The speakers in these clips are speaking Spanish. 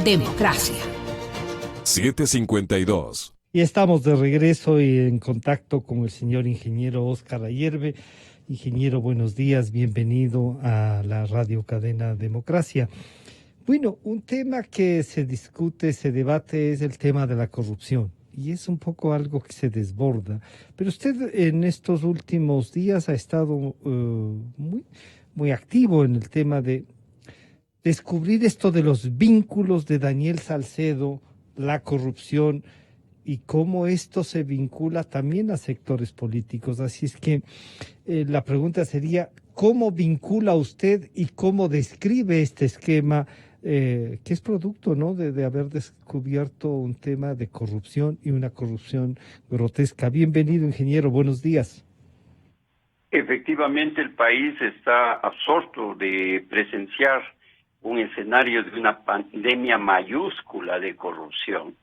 democracia. 7:52. Y estamos de regreso y en contacto con el señor ingeniero Óscar Ayerbe. Ingeniero, buenos días, bienvenido a la radio cadena Democracia. Bueno, un tema que se discute, se debate es el tema de la corrupción y es un poco algo que se desborda. Pero usted en estos últimos días ha estado muy activo en el tema de descubrir esto de los vínculos de Daniel Salcedo, la corrupción y cómo esto se vincula también a sectores políticos. Así es que la pregunta sería, ¿cómo vincula usted y cómo describe este esquema que es producto, ¿no?, de haber descubierto un tema de corrupción y una corrupción grotesca? Bienvenido, ingeniero, buenos días. Efectivamente, el país está absorto de presenciar un escenario de una pandemia mayúscula de corrupción.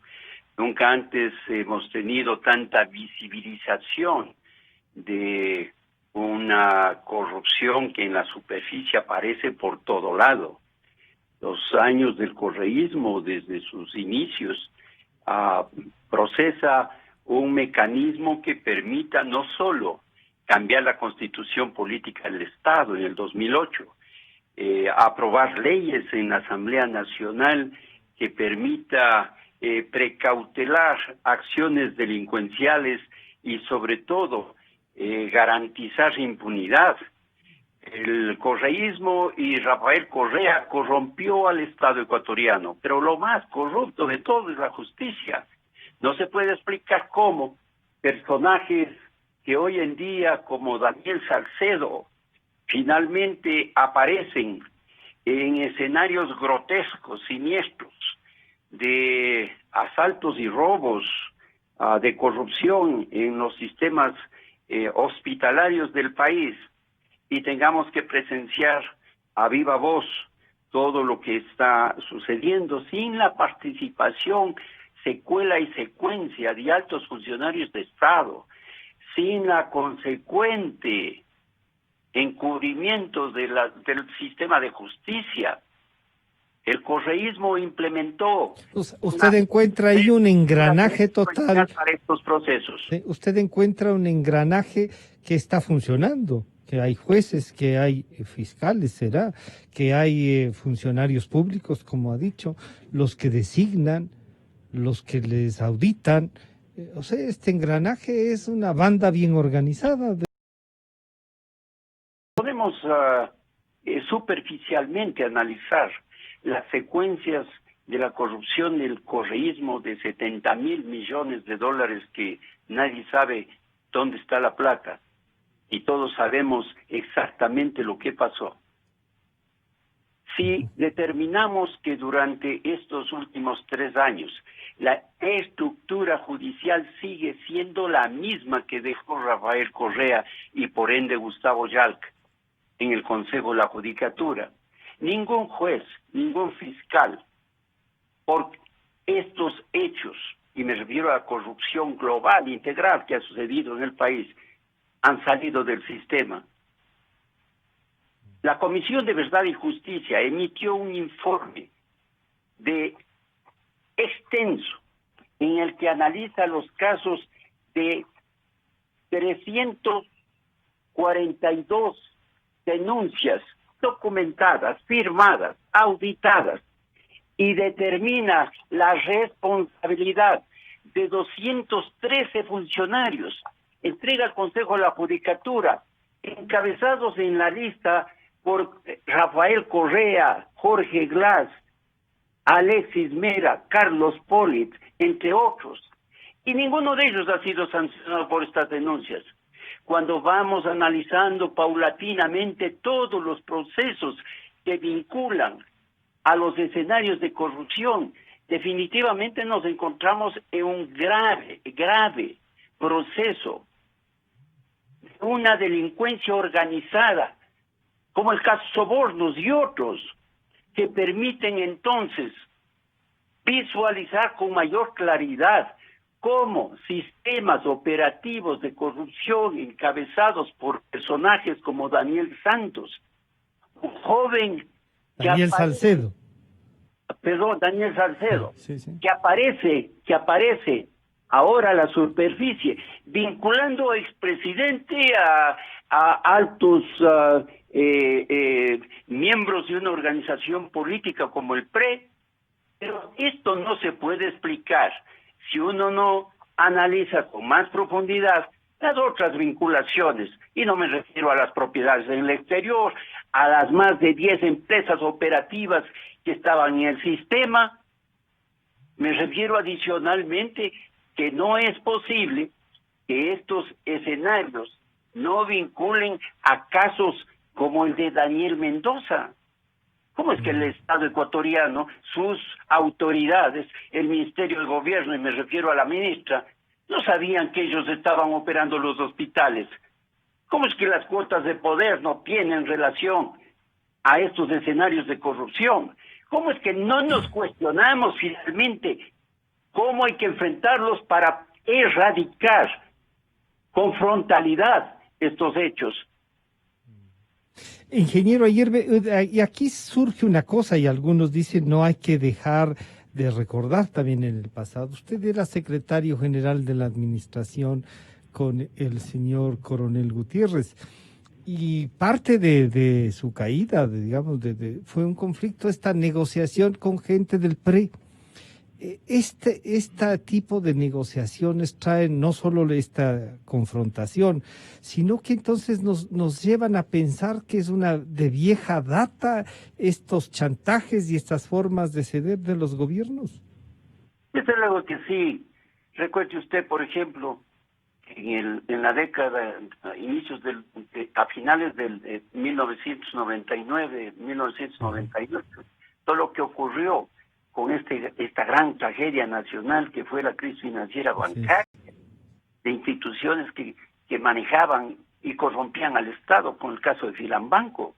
Nunca antes hemos tenido tanta visibilización de una corrupción que en la superficie aparece por todo lado. Los años del correísmo, desde sus inicios, procesa un mecanismo que permita no solo cambiar la constitución política del Estado en el 2008, aprobar leyes en la Asamblea Nacional que permita precautelar acciones delincuenciales y sobre todo garantizar impunidad. El correísmo y Rafael Correa corrompió al Estado ecuatoriano, pero lo más corrupto de todo es la justicia. No se puede explicar cómo personajes que hoy en día, como Daniel Salcedo, finalmente aparecen en escenarios grotescos, siniestros, de asaltos y robos, de corrupción en los sistemas hospitalarios del país, y tengamos que presenciar a viva voz todo lo que está sucediendo sin la participación, secuela y secuencia de altos funcionarios de Estado, sin la consecuente encubrimiento del sistema de justicia. El correísmo implementó... Usted encuentra ahí un engranaje total. Para estos procesos. Usted encuentra un engranaje que está funcionando, que hay jueces, que hay fiscales, será, que hay funcionarios públicos, como ha dicho, los que designan, los que les auditan. O sea, este engranaje es una banda bien organizada. Podemos superficialmente analizar las secuencias de la corrupción del correísmo de 70,000 millones de dólares que nadie sabe dónde está la plata y todos sabemos exactamente lo que pasó. Si determinamos que durante estos últimos 3 años la estructura judicial sigue siendo la misma que dejó Rafael Correa y por ende Gustavo Yalc en el Consejo de la Judicatura, ningún juez, ningún fiscal, por estos hechos, y me refiero a la corrupción global, integral que ha sucedido en el país, han salido del sistema. La Comisión de Verdad y Justicia emitió un informe extenso en el que analiza los casos de 342 denuncias documentadas, firmadas, auditadas, y determina la responsabilidad de 213 funcionarios. Entrega al Consejo de la Judicatura, encabezados en la lista por Rafael Correa, Jorge Glass, Alexis Mera, Carlos Polit, entre otros. Y ninguno de ellos ha sido sancionado por estas denuncias. Cuando vamos analizando paulatinamente todos los procesos que vinculan a los escenarios de corrupción, definitivamente nos encontramos en un grave proceso de una delincuencia organizada, como el caso Sobornos y otros, que permiten entonces visualizar con mayor claridad cómo sistemas operativos de corrupción encabezados por personajes como Daniel Santos, un joven Daniel Salcedo. perdón, Daniel Salcedo, Sí, sí. que aparece ahora a la superficie, vinculando a expresidente a altos miembros de una organización política como el PRE, pero esto no se puede explicar si uno no analiza con más profundidad las otras vinculaciones, y no me refiero a las propiedades en el exterior, a las más de 10 empresas operativas que estaban en el sistema. Me refiero adicionalmente que no es posible que estos escenarios no vinculen a casos como el de Daniel Mendoza. ¿Cómo es que el Estado ecuatoriano, sus autoridades, el Ministerio de Gobierno, y me refiero a la ministra, no sabían que ellos estaban operando los hospitales? ¿Cómo es que las cuotas de poder no tienen relación a estos escenarios de corrupción? ¿Cómo es que no nos cuestionamos finalmente cómo hay que enfrentarlos para erradicar con frontalidad estos hechos? Ingeniero Ayerbe, y aquí surge una cosa y algunos dicen no hay que dejar de recordar también en el pasado. Usted era secretario general de la administración con el señor Coronel Gutiérrez y parte de su caída, digamos, fue un conflicto, esta negociación con gente del PRE. Este tipo de negociaciones traen no solo esta confrontación, sino que entonces nos llevan a pensar que es una de vieja data estos chantajes y estas formas de ceder de los gobiernos. Desde luego que sí. Recuerde usted, por ejemplo, en la década, a finales del 1999, 1998, todo lo que ocurrió con esta gran tragedia nacional que fue la crisis financiera bancaria, de instituciones que manejaban y corrompían al Estado, con el caso de Filambanco.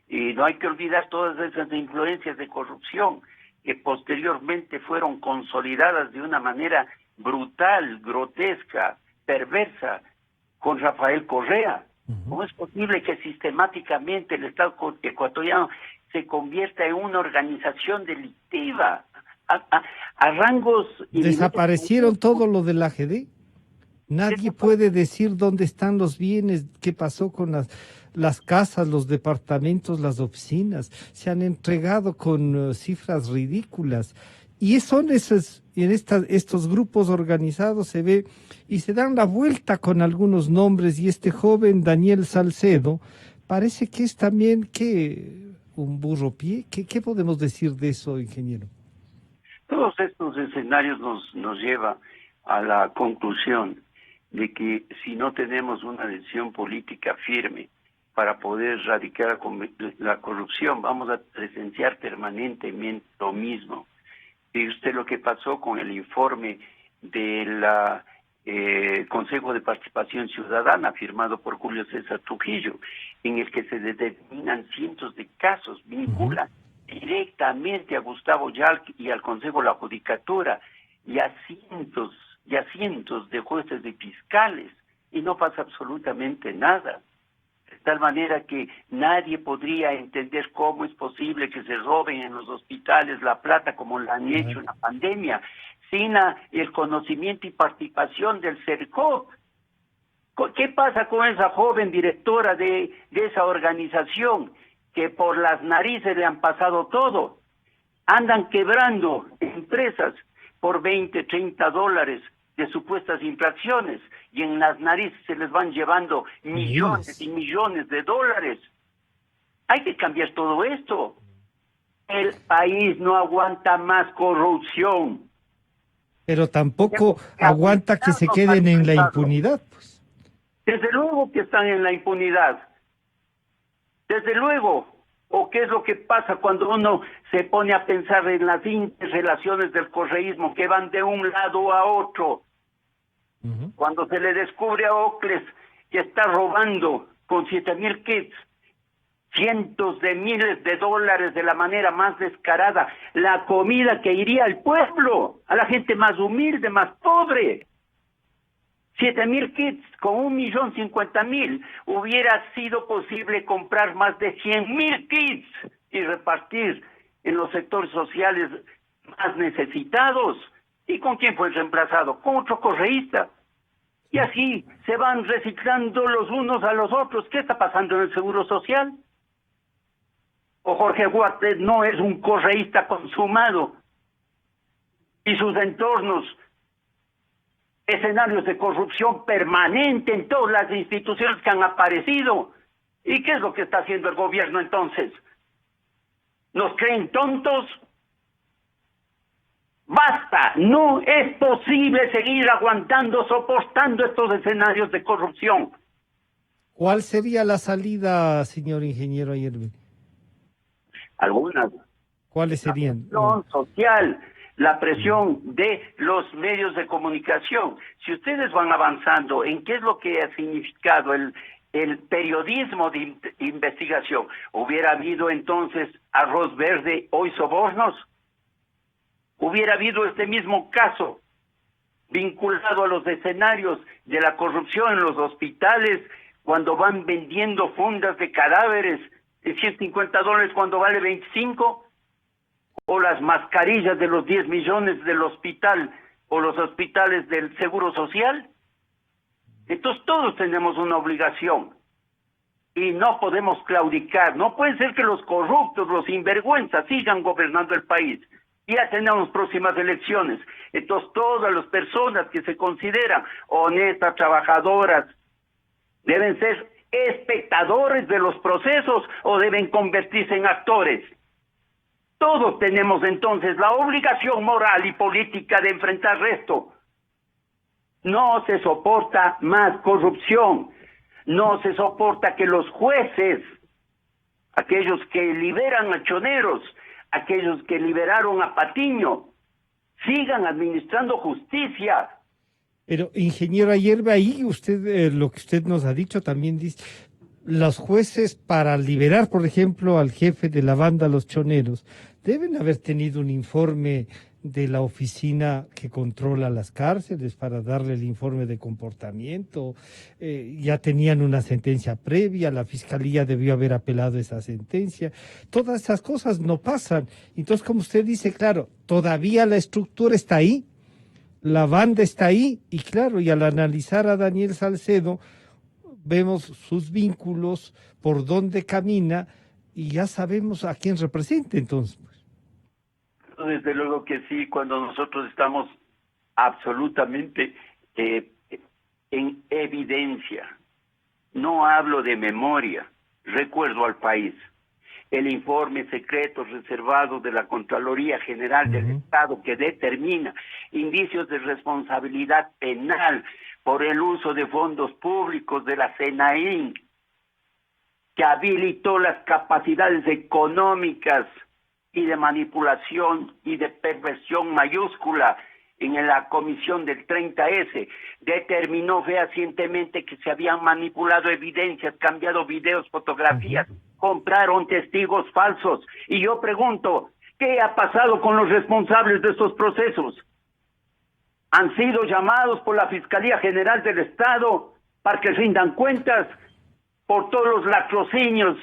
Y no hay que olvidar todas esas influencias de corrupción que posteriormente fueron consolidadas de una manera brutal, grotesca, perversa, con Rafael Correa. ¿Cómo es posible que sistemáticamente el Estado ecuatoriano se convierta en una organización delictiva a rangos... ¿Desaparecieron todo lo del AGD? Nadie puede decir dónde están los bienes, qué pasó con las casas, los departamentos, las oficinas. Se han entregado con cifras ridículas. Y son estos grupos organizados, se ve, y se dan la vuelta con algunos nombres. Y este joven Daniel Salcedo parece que es también un burropié. ¿Qué podemos decir de eso, ingeniero? Todos estos escenarios nos lleva a la conclusión de que si no tenemos una decisión política firme para poder erradicar la corrupción, vamos a presenciar permanentemente lo mismo. Y usted lo que pasó con el informe del Consejo de Participación Ciudadana, firmado por Julio César Trujillo, en el que se determinan cientos de casos, vinculan directamente a Gustavo Yalc y al Consejo de la Judicatura y a cientos de jueces y fiscales, y no pasa absolutamente nada. De tal manera que nadie podría entender cómo es posible que se roben en los hospitales la plata como lo han hecho en la pandemia, sin el conocimiento y participación del CERCOP. ¿Qué pasa con esa joven directora de esa organización que por las narices le han pasado todo? Andan quebrando empresas por 20, 30 dólares de supuestas infracciones, y en las narices se les van llevando millones y millones de dólares. Hay que cambiar todo esto. El país no aguanta más corrupción. Pero tampoco aguanta que se queden en la impunidad, pues. Desde luego que están en la impunidad. Desde luego. ¿O qué es lo que pasa cuando uno se pone a pensar en las interrelaciones del correísmo que van de un lado a otro? Cuando se le descubre a Ocles que está robando con 7,000 kits, cientos de miles de dólares de la manera más descarada, la comida que iría al pueblo, a la gente más humilde, más pobre. 7,000 kits con 1,050,000. Hubiera sido posible comprar más de 100,000 kits y repartir en los sectores sociales más necesitados. ¿Y con quién fue reemplazado? Con otro correísta. Y así se van reciclando los unos a los otros. ¿Qué está pasando en el Seguro Social? O Jorge Huarte no es un correísta consumado. Y sus entornos, escenarios de corrupción permanente en todas las instituciones que han aparecido. ¿Y qué es lo que está haciendo el gobierno entonces? ¿Nos creen tontos? Basta, no es posible seguir aguantando, soportando estos escenarios de corrupción. ¿Cuál sería la salida, señor ingeniero Ayerbe? Algunas. ¿Cuáles serían? La presión social, la presión de los medios de comunicación. Si ustedes van avanzando en qué es lo que ha significado el periodismo de investigación, ¿hubiera habido entonces arroz verde, hoy sobornos? ¿Hubiera habido este mismo caso vinculado a los escenarios de la corrupción en los hospitales cuando van vendiendo fundas de cadáveres de $150 cuando vale 25? ¿O las mascarillas de los 10 millones del hospital o los hospitales del Seguro Social? Entonces todos tenemos una obligación y no podemos claudicar. No puede ser que los corruptos, los sinvergüenzas sigan gobernando el país. Ya tenemos próximas elecciones. Entonces todas las personas que se consideran honestas, trabajadoras, deben ser espectadores de los procesos o deben convertirse en actores. Todos tenemos entonces la obligación moral y política de enfrentar esto. No se soporta más corrupción. No se soporta que los jueces, aquellos que liberan a choneros, aquellos que liberaron a Patiño, sigan administrando justicia. Pero, ingeniero Ayerbe, ahí usted, lo que usted nos ha dicho también dice, los jueces para liberar, por ejemplo, al jefe de la banda Los Choneros, deben haber tenido un informe de la oficina que controla las cárceles para darle el informe de comportamiento. Ya tenían una sentencia previa, la fiscalía debió haber apelado esa sentencia. Todas esas cosas no pasan. Entonces, como usted dice, claro, todavía la estructura está ahí, la banda está ahí, y claro, y al analizar a Daniel Salcedo, vemos sus vínculos, por dónde camina, y ya sabemos a quién representa entonces. Desde luego que sí, cuando nosotros estamos absolutamente en evidencia. No hablo de memoria, recuerdo al país. El informe secreto reservado de la Contraloría General del Estado que determina indicios de responsabilidad penal por el uso de fondos públicos de la SENAIN, que habilitó las capacidades económicas y de manipulación y de perversión mayúscula en la comisión del 30S, determinó fehacientemente que se habían manipulado evidencias, cambiado videos, fotografías, compraron testigos falsos. Y yo pregunto, ¿qué ha pasado con los responsables de estos procesos? ¿Han sido llamados por la Fiscalía General del Estado para que rindan cuentas por todos los latrocinios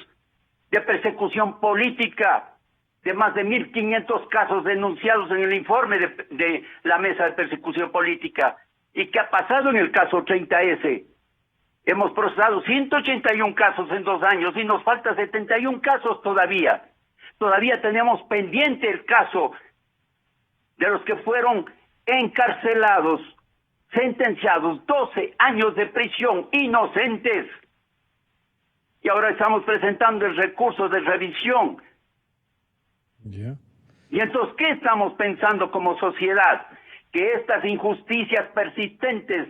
de persecución política, de más de 1.500 casos denunciados en el informe de la Mesa de Persecución Política? ¿Y qué ha pasado en el caso 30S? Hemos procesado 181 casos en 2 años y nos falta 71 casos todavía. Todavía tenemos pendiente el caso de los que fueron encarcelados, sentenciados 12 años de prisión, inocentes. Y ahora estamos presentando el recurso de revisión. Y entonces, ¿qué estamos pensando como sociedad? Que estas injusticias persistentes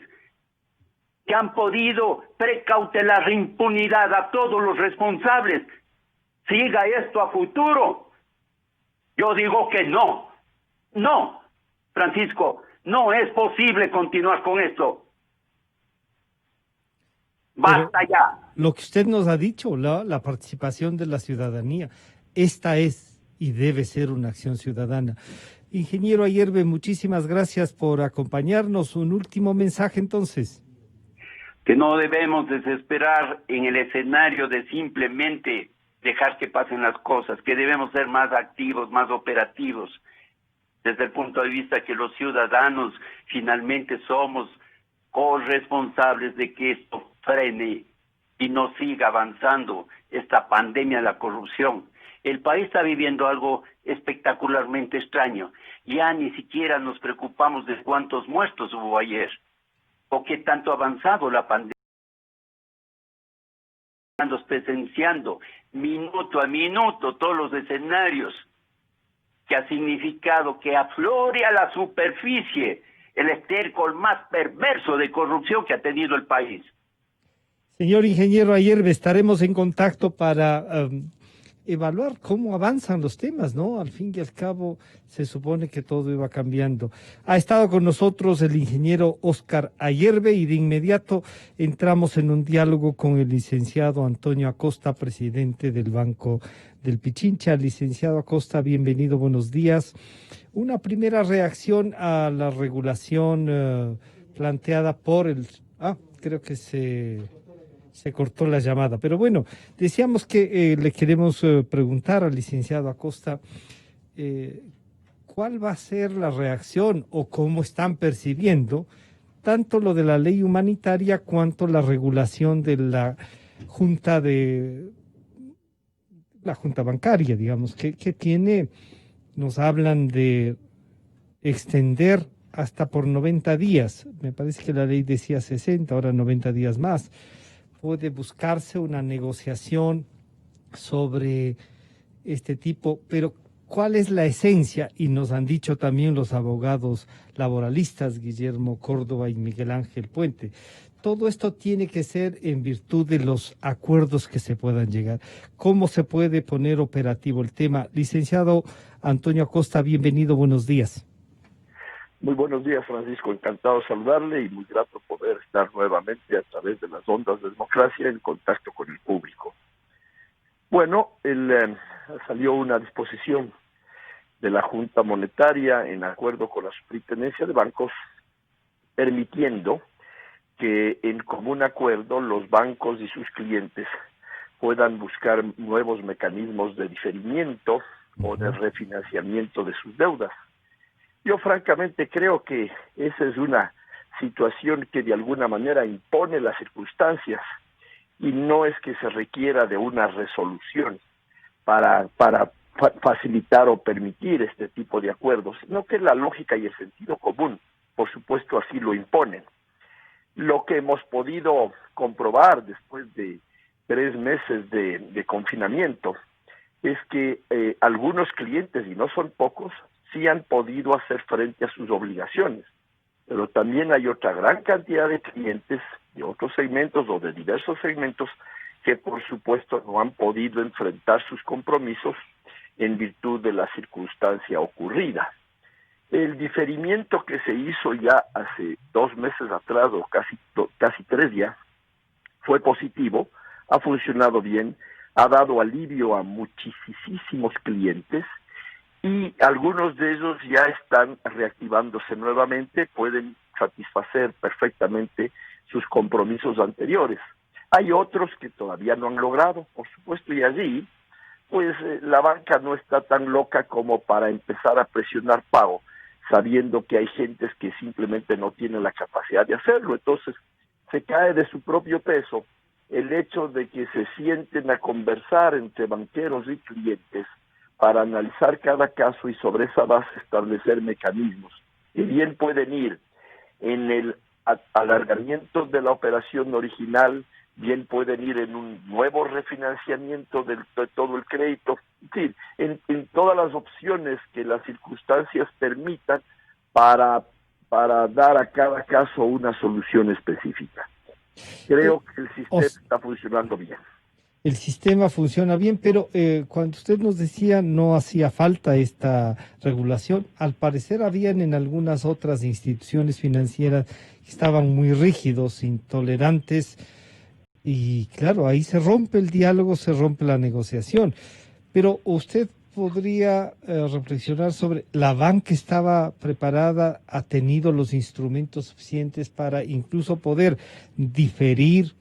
que han podido precautelar impunidad a todos los responsables, siga esto a futuro. Yo digo que no, Francisco, no es posible continuar con esto. Basta ya. Lo que usted nos ha dicho, la participación de la ciudadanía, esta es y debe ser una acción ciudadana. Ingeniero Ayerbe, muchísimas gracias por acompañarnos. Un último mensaje entonces. Que no debemos desesperar en el escenario de simplemente dejar que pasen las cosas, que debemos ser más activos, más operativos, desde el punto de vista que los ciudadanos finalmente somos corresponsables de que esto frene y no siga avanzando esta pandemia de la corrupción. El país está viviendo algo espectacularmente extraño. Ya ni siquiera nos preocupamos de cuántos muertos hubo ayer o qué tanto ha avanzado la pandemia. Estamos presenciando minuto a minuto todos los escenarios que ha significado que aflore a la superficie el estiércol más perverso de corrupción que ha tenido el país. Señor ingeniero Ayerbe, estaremos en contacto para evaluar cómo avanzan los temas, ¿no? Al fin y al cabo, se supone que todo iba cambiando. Ha estado con nosotros el ingeniero Óscar Ayerbe y de inmediato entramos en un diálogo con el licenciado Antonio Acosta, presidente del Banco del Pichincha. Licenciado Acosta, bienvenido, buenos días. Una primera reacción a la regulación planteada por el... creo que se cortó la llamada. Pero bueno, decíamos que le queremos preguntar al licenciado Acosta cuál va a ser la reacción o cómo están percibiendo tanto lo de la ley humanitaria cuanto la regulación de la Junta bancaria, digamos, que tiene, nos hablan de extender hasta por 90 días. Me parece que la ley decía 60, ahora 90 días más. Puede buscarse una negociación sobre este tipo, pero ¿cuál es la esencia? Y nos han dicho también los abogados laboralistas, Guillermo Córdoba y Miguel Ángel Puente. Todo esto tiene que ser en virtud de los acuerdos que se puedan llegar. ¿Cómo se puede poner operativo el tema? Licenciado Antonio Acosta, bienvenido, buenos días. Muy buenos días, Francisco. Encantado de saludarle y muy grato poder estar nuevamente a través de las ondas de democracia en contacto con el público. Bueno, salió una disposición de la Junta Monetaria en acuerdo con la Superintendencia de Bancos, permitiendo que en común acuerdo los bancos y sus clientes puedan buscar nuevos mecanismos de diferimiento o de refinanciamiento de sus deudas. Yo francamente creo que esa es una situación que de alguna manera impone las circunstancias y no es que se requiera de una resolución para facilitar o permitir este tipo de acuerdos, sino que la lógica y el sentido común, por supuesto, así lo imponen. Lo que hemos podido comprobar después de 3 meses de confinamiento es que algunos clientes, y no son pocos, sí han podido hacer frente a sus obligaciones, pero también hay otra gran cantidad de clientes de otros segmentos o de diversos segmentos que por supuesto no han podido enfrentar sus compromisos en virtud de la circunstancia ocurrida. El diferimiento que se hizo ya hace 2 meses atrás o casi 3 ya fue positivo, ha funcionado bien, ha dado alivio a muchísimos clientes y algunos de ellos ya están reactivándose nuevamente, pueden satisfacer perfectamente sus compromisos anteriores. Hay otros que todavía no han logrado, por supuesto, y allí, pues la banca no está tan loca como para empezar a presionar pago, sabiendo que hay gentes que simplemente no tienen la capacidad de hacerlo. Entonces, se cae de su propio peso el hecho de que se sienten a conversar entre banqueros y clientes para analizar cada caso y sobre esa base establecer mecanismos que bien pueden ir en el alargamiento de la operación original, bien pueden ir en un nuevo refinanciamiento de todo el crédito, es decir, en todas las opciones que las circunstancias permitan para dar a cada caso una solución específica. Creo que el sistema está funcionando bien. El sistema funciona bien, pero cuando usted nos decía no hacía falta esta regulación, al parecer habían en algunas otras instituciones financieras que estaban muy rígidos, intolerantes, y claro, ahí se rompe el diálogo, se rompe la negociación. Pero usted podría reflexionar sobre, ¿la banca estaba preparada, ha tenido los instrumentos suficientes para incluso poder diferir?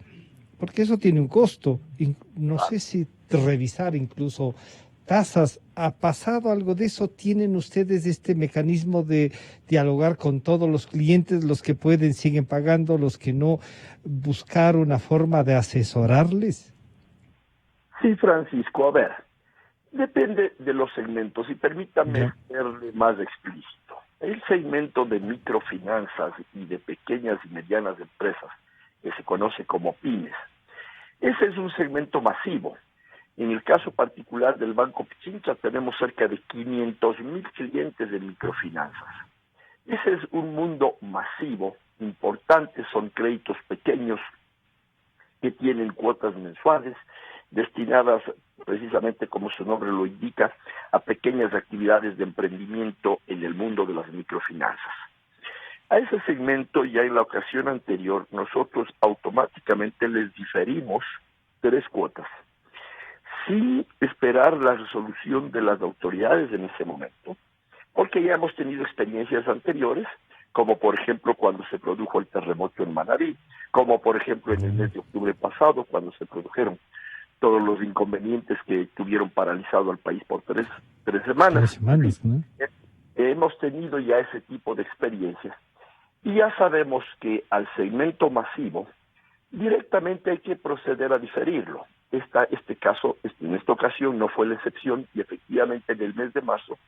Porque eso tiene un costo. Y no sé si revisar incluso tasas. ¿Ha pasado algo de eso? ¿Tienen ustedes este mecanismo de dialogar con todos los clientes, los que pueden siguen pagando, los que no, buscar una forma de asesorarles? Sí, Francisco, a ver, depende de los segmentos y permítame Ya. serle más explícito. El segmento de microfinanzas y de pequeñas y medianas empresas, que se conoce como pymes, ese es un segmento masivo. En el caso particular del Banco Pichincha tenemos cerca de 500,000 clientes de microfinanzas. Ese es un mundo masivo, importante, son créditos pequeños que tienen cuotas mensuales destinadas precisamente como su nombre lo indica a pequeñas actividades de emprendimiento en el mundo de las microfinanzas. A ese segmento ya en la ocasión anterior nosotros automáticamente les diferimos 3 cuotas sin esperar la resolución de las autoridades en ese momento, porque ya hemos tenido experiencias anteriores, como por ejemplo cuando se produjo el terremoto en Manabí, como por ejemplo en el mes de octubre pasado, cuando se produjeron todos los inconvenientes que tuvieron paralizado al país por tres semanas. 3 semanas, ¿no? Hemos tenido ya ese tipo de experiencias y ya sabemos que al segmento masivo directamente hay que proceder a diferirlo. Este caso, en esta ocasión no fue la excepción y efectivamente en el mes de marzo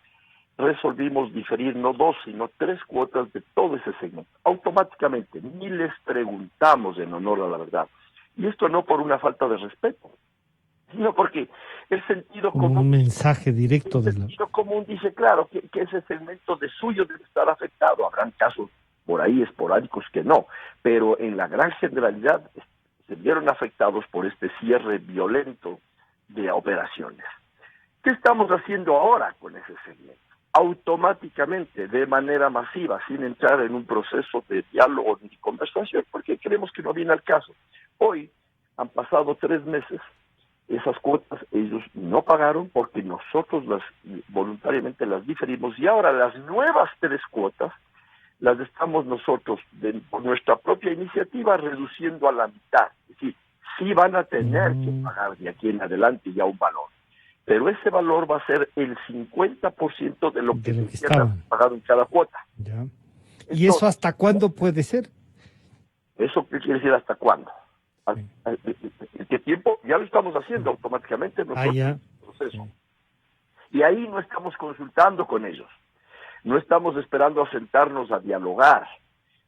resolvimos diferir no 2, sino 3 cuotas de todo ese segmento. Automáticamente, ni les preguntamos en honor a la verdad. Y esto no por una falta de respeto, sino porque el sentido Como común, un mensaje directo de la... dice, claro, que ese segmento de suyo debe estar afectado. Habrán casos por ahí esporádicos que no, pero en la gran generalidad se vieron afectados por este cierre violento de operaciones. ¿Qué estamos haciendo ahora con ese segmento? Automáticamente, de manera masiva, sin entrar en un proceso de diálogo ni conversación, porque creemos que no viene al caso. Hoy han pasado 3 meses, esas cuotas ellos no pagaron porque nosotros voluntariamente las diferimos y ahora las nuevas 3 cuotas las estamos nosotros, por nuestra propia iniciativa, reduciendo a la mitad. Es decir, sí van a tener que pagar de aquí en adelante ya un valor, pero ese valor va a ser el 50% de lo que estaban pagado en cada cuota. Ya. Entonces, ¿Y eso hasta cuándo puede ser? ¿eso qué quiere decir hasta cuándo? ¿En qué tiempo? Ya lo estamos haciendo automáticamente nosotros Ya. en el proceso. Y ahí no estamos consultando con ellos. No estamos esperando a sentarnos a dialogar,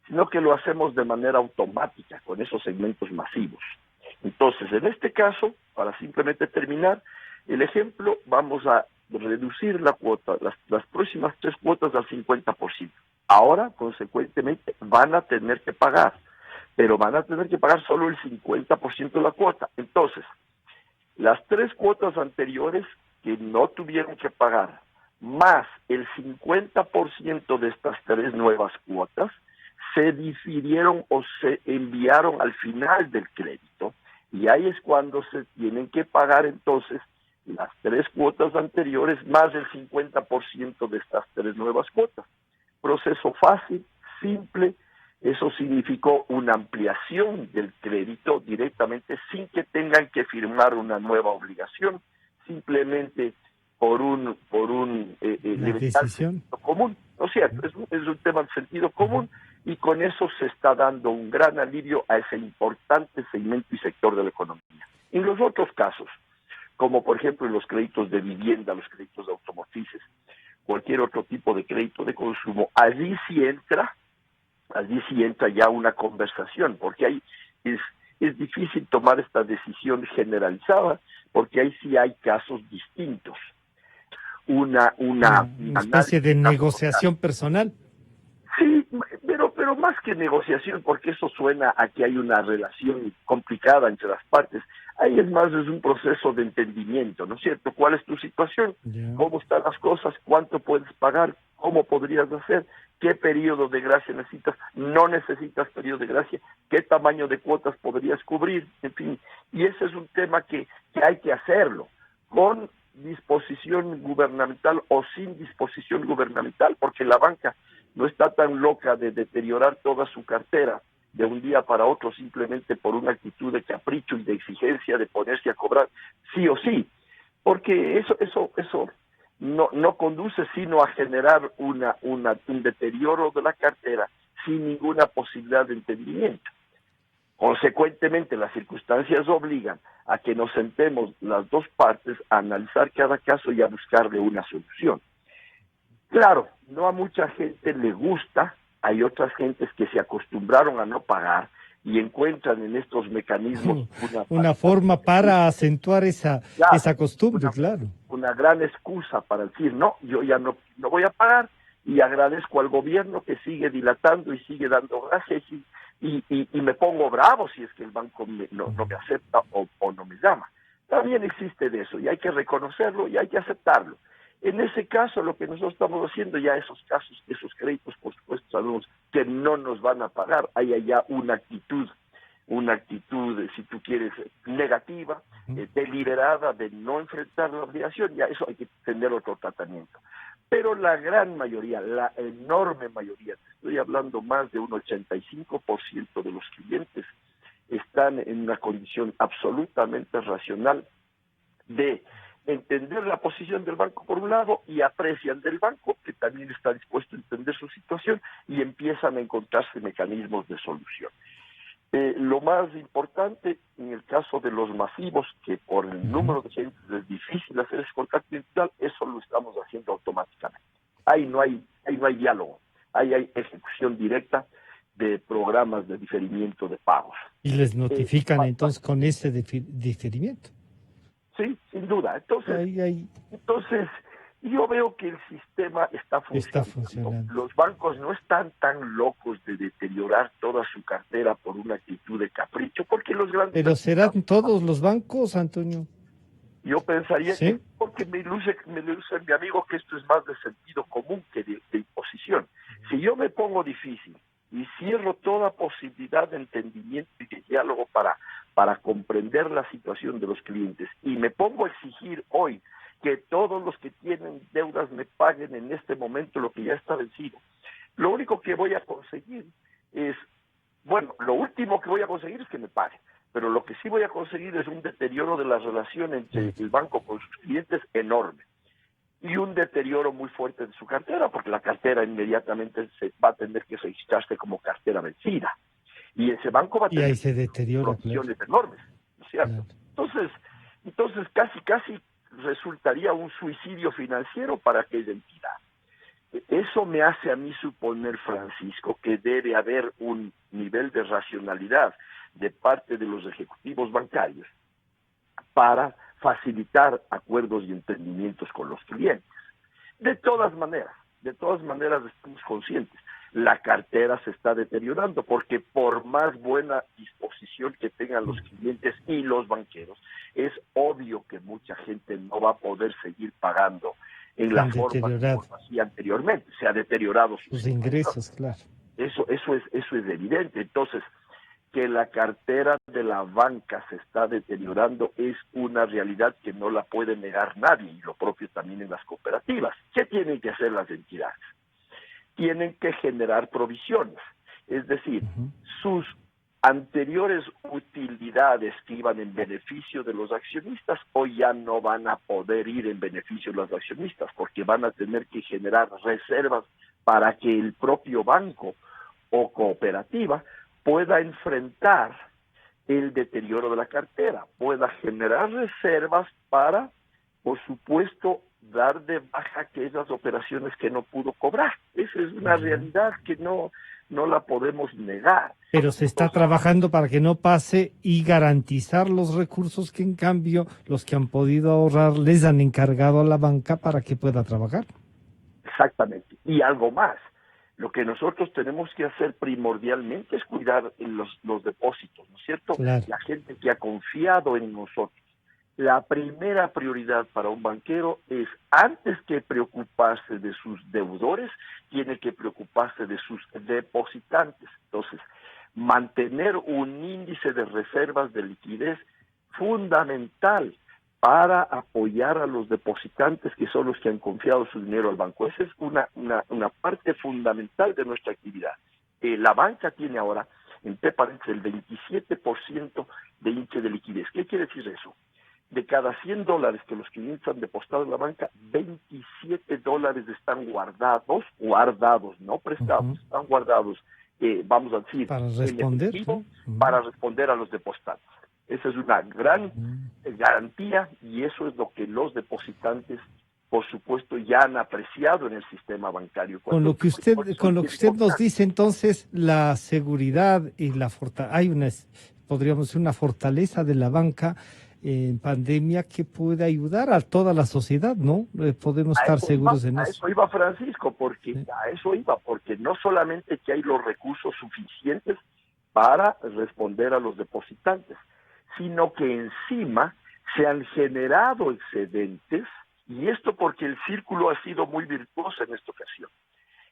sino que lo hacemos de manera automática con esos segmentos masivos. Entonces, en este caso, para simplemente terminar, el ejemplo, vamos a reducir la cuota, las próximas 3 cuotas al 50%. Ahora, consecuentemente, van a tener que pagar, pero van a tener que pagar solo el 50% de la cuota. Entonces, las 3 cuotas anteriores que no tuvieron que pagar, más el 50% de estas 3 nuevas cuotas, se difirieron o se enviaron al final del crédito, y ahí es cuando se tienen que pagar entonces las 3 cuotas anteriores más el 50% de estas 3 nuevas cuotas. Proceso fácil, simple. Eso significó una ampliación del crédito directamente sin que tengan que firmar una nueva obligación, simplemente por un decisión común. ¿No es cierto? Es un tema de sentido común y con eso se está dando un gran alivio a ese importante segmento y sector de la economía. En los otros casos, como por ejemplo en los créditos de vivienda, los créditos de automotrices, cualquier otro tipo de crédito de consumo, allí sí entra ya una conversación, porque ahí es difícil tomar esta decisión generalizada, porque ahí sí hay casos distintos. Una especie de negociación personal. Sí, pero más que negociación, porque eso suena a que hay una relación complicada entre las partes, ahí es un proceso de entendimiento, ¿no es cierto? ¿Cuál es tu situación? ¿Cómo están las cosas? ¿Cuánto puedes pagar? ¿Cómo podrías hacer? ¿Qué periodo de gracia necesitas? ¿No necesitas periodo de gracia? ¿Qué tamaño de cuotas podrías cubrir? En fin, y ese es un tema que hay que hacerlo con disposición gubernamental o sin disposición gubernamental, porque la banca no está tan loca de deteriorar toda su cartera de un día para otro simplemente por una actitud de capricho y de exigencia de ponerse a cobrar sí o sí, porque eso no conduce sino a generar un deterioro de la cartera sin ninguna posibilidad de entendimiento. Consecuentemente, las circunstancias obligan a que nos sentemos las dos partes a analizar cada caso y a buscarle una solución. Claro, no a mucha gente le gusta, hay otras gentes que se acostumbraron a no pagar y encuentran en estos mecanismos una forma para acentuar esa costumbre, una, claro. una gran excusa para decir, no, yo ya no voy a pagar, y agradezco al gobierno que sigue dilatando y sigue dando gracias y me pongo bravo si es que el banco no me acepta o no me llama. También existe de eso y hay que reconocerlo y hay que aceptarlo. En ese caso, lo que nosotros estamos haciendo ya esos casos, esos créditos, por supuesto, sabemos que no nos van a pagar. Hay allá una actitud, si tú quieres, negativa, deliberada de no enfrentar la obligación, ya eso hay que tener otro tratamiento. Pero la gran mayoría, la enorme mayoría, te estoy hablando más de un 85% de los clientes, están en una condición absolutamente racional de entender la posición del banco por un lado y aprecian del banco que también está dispuesto a entender su situación y empiezan a encontrarse mecanismos de solución. Lo más importante en el caso de los masivos, que por el número de gente es difícil hacer ese contacto digital, eso lo estamos haciendo automáticamente. Ahí no hay diálogo, ahí hay ejecución directa de programas de diferimiento de pagos. Y les notifican entonces con ese diferimiento. Sí, sin duda. Entonces, yo veo que el sistema está funcionando. Los bancos no están tan locos de deteriorar toda su cartera por una actitud de capricho, porque los grandes... ¿Pero serán todos los bancos, Antonio? Yo pensaría ¿Sí? que, porque me luce mi amigo que esto es más de sentido común que de imposición. Si yo me pongo difícil y cierro toda posibilidad de entendimiento y de diálogo para comprender la situación de los clientes y me pongo a exigir hoy que todos los que tienen deudas me paguen en este momento lo que ya está vencido, lo único que voy a conseguir es, lo último que voy a conseguir es que me paguen, pero lo que sí voy a conseguir es un deterioro de la relación entre el banco con sus clientes enorme y un deterioro muy fuerte de su cartera, porque la cartera inmediatamente se va a tener que registrarse como cartera vencida. Y ese banco va a tener provisiones enormes, ¿no es cierto? Claro. Entonces casi resultaría un suicidio financiero para aquella entidad. Eso me hace a mí suponer, Francisco, que debe haber un nivel de racionalidad de parte de los ejecutivos bancarios para facilitar acuerdos y entendimientos con los clientes. De todas maneras estamos conscientes, la cartera se está deteriorando porque por más buena disposición que tengan los clientes y los banqueros, es obvio que mucha gente no va a poder seguir pagando en la forma como lo hacía anteriormente. Se ha deteriorado sus ingresos, claro. Eso es evidente. Entonces, que la cartera de la banca se está deteriorando es una realidad que no la puede negar nadie, y lo propio también en las cooperativas. ¿Qué tienen que hacer las entidades? Tienen que generar provisiones, es decir, sus anteriores utilidades que iban en beneficio de los accionistas hoy ya no van a poder ir en beneficio de los accionistas porque van a tener que generar reservas para que el propio banco o cooperativa pueda enfrentar el deterioro de la cartera, pueda generar reservas para, por supuesto, dar de baja aquellas operaciones que no pudo cobrar. Esa es una realidad que no la podemos negar. Pero se está trabajando para que no pase y garantizar los recursos que en cambio los que han podido ahorrar les han encargado a la banca para que pueda trabajar. Exactamente. Y algo más. Lo que nosotros tenemos que hacer primordialmente es cuidar los depósitos, ¿no es cierto? Claro. La gente que ha confiado en nosotros. La primera prioridad para un banquero es, antes que preocuparse de sus deudores, tiene que preocuparse de sus depositantes. Entonces, mantener un índice de reservas de liquidez fundamental para apoyar a los depositantes que son los que han confiado su dinero al banco. Esa es una parte fundamental de nuestra actividad. La banca tiene ahora entre paréntesis, el 27% de hinche de liquidez. ¿Qué quiere decir eso? De cada $100 que los clientes han depositado en la banca, $27 están guardados, no prestados, están guardados, vamos a decir, para en responder, efectivo, ¿no? para responder a los depositantes. Esa es una gran garantía y eso es lo que los depositantes, por supuesto, ya han apreciado en el sistema bancario. Con lo que usted nos dice, entonces, la seguridad y hay podríamos decir, una fortaleza de la banca en pandemia que puede ayudar a toda la sociedad, ¿no? Podemos estar seguros en eso. A eso iba Francisco, porque Sí. porque no solamente que hay los recursos suficientes para responder a los depositantes, sino que encima se han generado excedentes, y esto porque el círculo ha sido muy virtuoso en esta ocasión.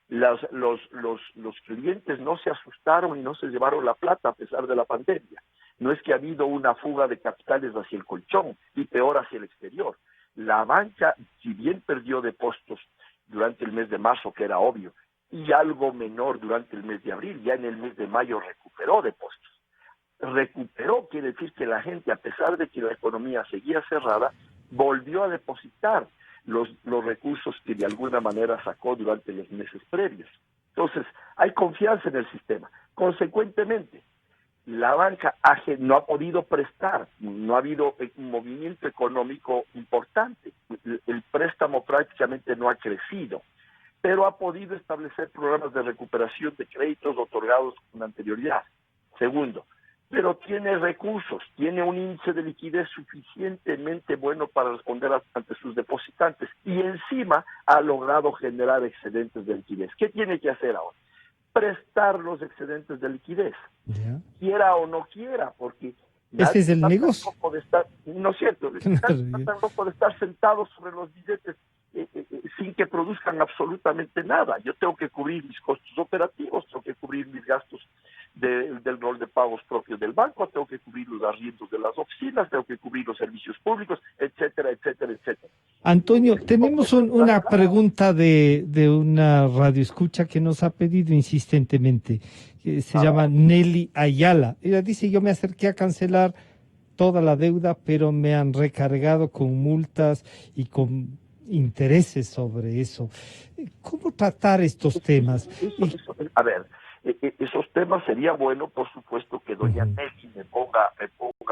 Los clientes no se asustaron y no se llevaron la plata a pesar de la pandemia. No es que ha habido una fuga de capitales hacia el colchón y peor hacia el exterior. La banca, si bien perdió depósitos durante el mes de marzo, que era obvio, y algo menor durante el mes de abril, ya en el mes de mayo recuperó depósitos. Recuperó quiere decir que la gente, a pesar de que la economía seguía cerrada, volvió a depositar los recursos que de alguna manera sacó durante los meses previos. Entonces, hay confianza en el sistema. Consecuentemente, la banca no ha podido prestar, no ha habido un movimiento económico importante, el préstamo prácticamente no ha crecido, pero ha podido establecer programas de recuperación de créditos otorgados con anterioridad. Segundo, pero tiene recursos, tiene un índice de liquidez suficientemente bueno para responder ante sus depositantes y encima ha logrado generar excedentes de liquidez. ¿Qué tiene que hacer ahora? Prestar los excedentes de liquidez, quiera o no quiera, porque ese es el negocio. No es cierto, está tan loco de estar sentados sobre los billetes sin que produzcan absolutamente nada. Yo tengo que cubrir mis costos operativos, tengo que cubrir mis gastos del rol de pagos propios del banco, tengo que cubrir los arriendos de las oficinas, tengo que cubrir los servicios públicos, etcétera, etcétera, etcétera. Antonio, tenemos una pregunta de una radioescucha que nos ha pedido insistentemente, que se llama Nelly Ayala. Ella dice, yo me acerqué a cancelar toda la deuda, pero me han recargado con multas y con intereses sobre eso. ¿Cómo tratar estos temas? A ver, esos temas sería bueno, por supuesto, que doña Nelly me ponga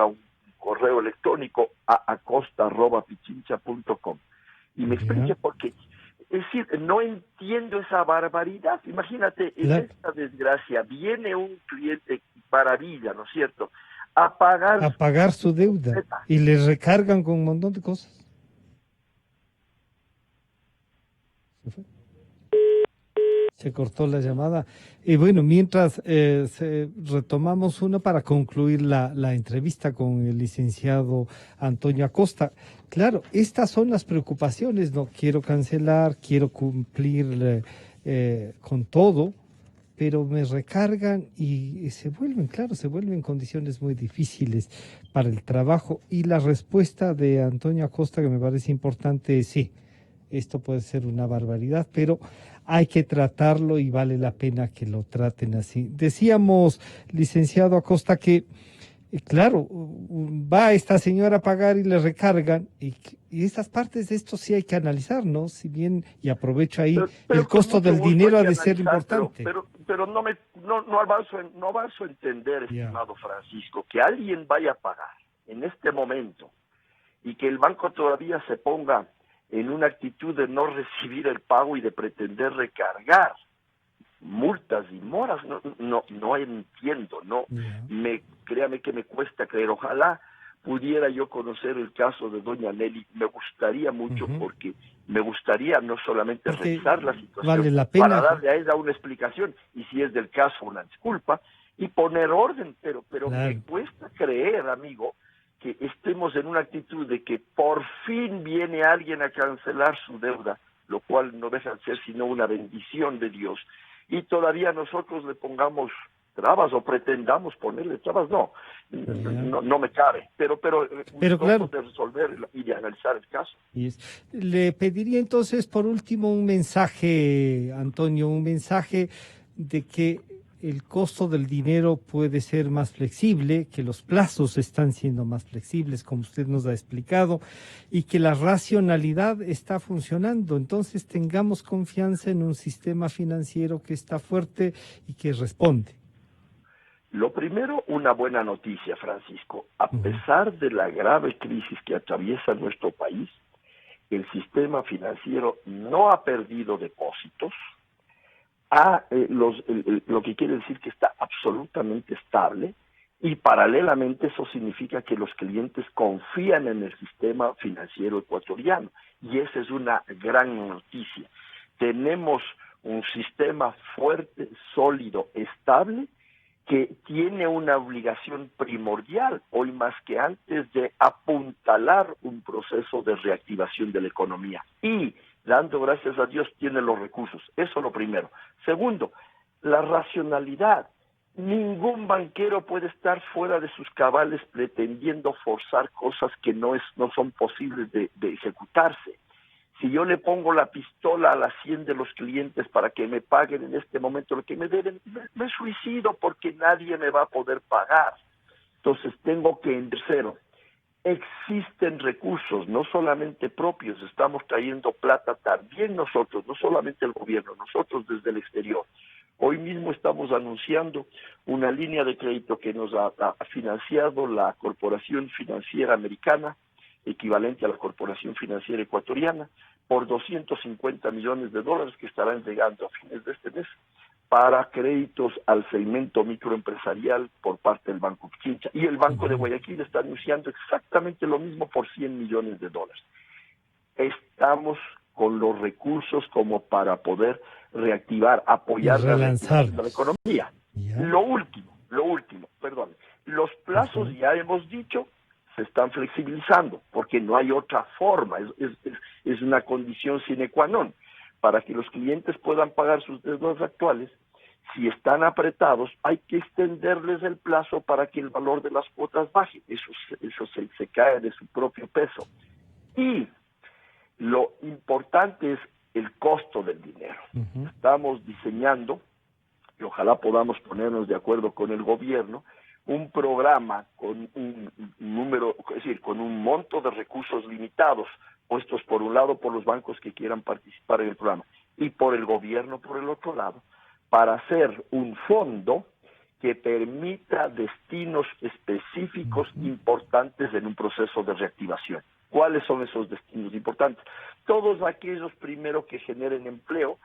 un correo electrónico a acosta@pichincha.com y me explique por qué. Es decir, no entiendo esa barbaridad. Imagínate, en esta desgracia viene un cliente maravilla, ¿no es cierto?, a pagar su deuda y le recargan con un montón de cosas. Se cortó la llamada. Y bueno, mientras retomamos uno para concluir la entrevista con el licenciado Antonio Acosta. Claro, estas son las preocupaciones. No quiero cancelar, quiero cumplir con todo, pero me recargan y se vuelven condiciones muy difíciles para el trabajo. Y la respuesta de Antonio Acosta, que me parece importante, es sí, esto puede ser una barbaridad, pero hay que tratarlo y vale la pena que lo traten así. Decíamos, licenciado Acosta, que claro, va esta señora a pagar y le recargan, y esas partes de esto sí hay que analizar, ¿no? Si bien, y aprovecho ahí, pero el costo del dinero ha de ser importante. Pero no avanzo a entender, estimado Francisco, que alguien vaya a pagar en este momento y que el banco todavía se ponga en una actitud de no recibir el pago y de pretender recargar multas y moras. No entiendo, créame que me cuesta creer. Ojalá pudiera yo conocer el caso de doña Nelly, me gustaría mucho, porque me gustaría no solamente revisar la situación, vale la pena, para darle a ella una explicación, y si es del caso una disculpa, y poner orden, pero claro, me cuesta creer, amigo, que estemos en una actitud de que por fin viene alguien a cancelar su deuda, lo cual no deja de ser sino una bendición de Dios, y todavía nosotros le pongamos trabas o pretendamos ponerle trabas. No me cabe, pero claro, de resolver y de analizar el caso. Le pediría entonces por último un mensaje, Antonio, un mensaje de que el costo del dinero puede ser más flexible, que los plazos están siendo más flexibles, como usted nos ha explicado, y que la racionalidad está funcionando. Entonces tengamos confianza en un sistema financiero que está fuerte y que responde. Lo primero, una buena noticia, Francisco. A pesar de la grave crisis que atraviesa nuestro país, el sistema financiero no ha perdido depósitos, lo que quiere decir que está absolutamente estable, y paralelamente eso significa que los clientes confían en el sistema financiero ecuatoriano, y esa es una gran noticia. Tenemos un sistema fuerte, sólido, estable, que tiene una obligación primordial, hoy más que antes, de apuntalar un proceso de reactivación de la economía. Y, dando gracias a Dios, tiene los recursos. Eso es lo primero. Segundo, la racionalidad. Ningún banquero puede estar fuera de sus cabales pretendiendo forzar cosas que no son posibles de ejecutarse. Si yo le pongo la pistola a la sien de los clientes para que me paguen en este momento lo que me deben, me suicido porque nadie me va a poder pagar. Entonces tengo que, en tercero, existen recursos, no solamente propios, estamos trayendo plata también nosotros, no solamente el gobierno, nosotros desde el exterior. Hoy mismo estamos anunciando una línea de crédito que nos ha financiado la Corporación Financiera Americana, equivalente a la Corporación Financiera Ecuatoriana, por $250 millones que estarán llegando a fines de este mes para créditos al segmento microempresarial por parte del Banco Pichincha. Y el Banco de Guayaquil está anunciando exactamente lo mismo por $100 millones. Estamos con los recursos como para poder reactivar, apoyar la reactivación de la economía. Lo último, los plazos, ya hemos dicho, se están flexibilizando, porque no hay otra forma, es una condición sine qua non. Para que los clientes puedan pagar sus deudas actuales, si están apretados, hay que extenderles el plazo para que el valor de las cuotas baje. Eso se cae de su propio peso. Y lo importante es el costo del dinero. Estamos diseñando, y ojalá podamos ponernos de acuerdo con el gobierno, un programa con un número, es decir, con un monto de recursos limitados, puestos por un lado por los bancos que quieran participar en el programa y por el gobierno por el otro lado, para hacer un fondo que permita destinos específicos importantes en un proceso de reactivación. ¿Cuáles son esos destinos importantes? Todos aquellos, primero, que generen empleo,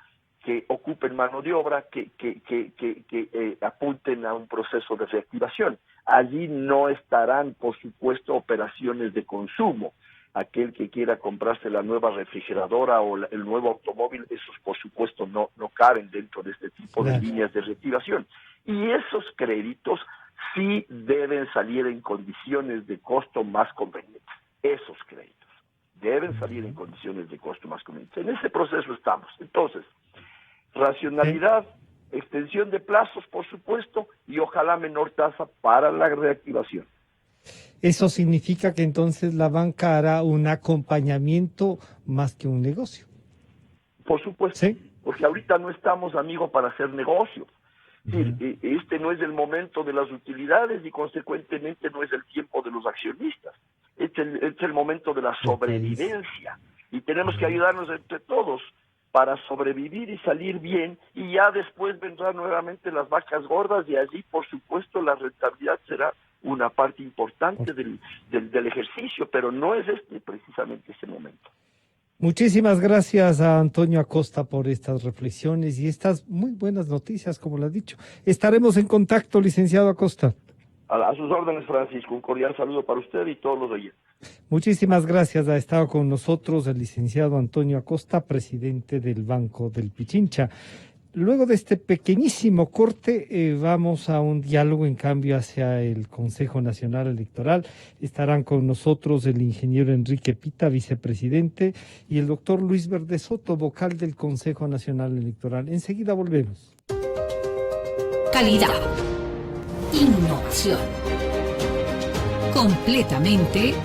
que ocupen mano de obra, que apunten a un proceso de reactivación. Allí no estarán, por supuesto, operaciones de consumo. Aquel que quiera comprarse la nueva refrigeradora o el nuevo automóvil, esos por supuesto no caben dentro de este tipo de líneas de reactivación. Y esos créditos sí deben salir en condiciones de costo más convenientes. Esos créditos deben salir en condiciones de costo más convenientes. En ese proceso estamos. Entonces, racionalidad, extensión de plazos, por supuesto, y ojalá menor tasa para la reactivación. Eso significa que entonces la banca hará un acompañamiento más que un negocio. Por supuesto, ¿sí? Porque ahorita no estamos, amigo, para hacer negocios. Sí, este no es el momento de las utilidades y consecuentemente no es el tiempo de los accionistas. Este es el momento de la sobrevivencia y tenemos que ayudarnos entre todos para sobrevivir y salir bien, y ya después vendrán nuevamente las vacas gordas y allí, por supuesto, la rentabilidad será una parte importante del ejercicio, pero no es precisamente ese momento. Muchísimas gracias a Antonio Acosta por estas reflexiones y estas muy buenas noticias, como lo has dicho. Estaremos en contacto, licenciado Acosta. A sus órdenes, Francisco. Un cordial saludo para usted y todos los oyentes. Muchísimas gracias. Ha estado con nosotros el licenciado Antonio Acosta, presidente del Banco del Pichincha. Luego de este pequeñísimo corte, vamos a un diálogo, en cambio, hacia el Consejo Nacional Electoral. Estarán con nosotros el ingeniero Enrique Pita, vicepresidente, y el doctor Luis Verde Soto, vocal del Consejo Nacional Electoral. Enseguida volvemos. Calidad. Innovación. Completamente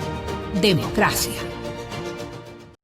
democracia.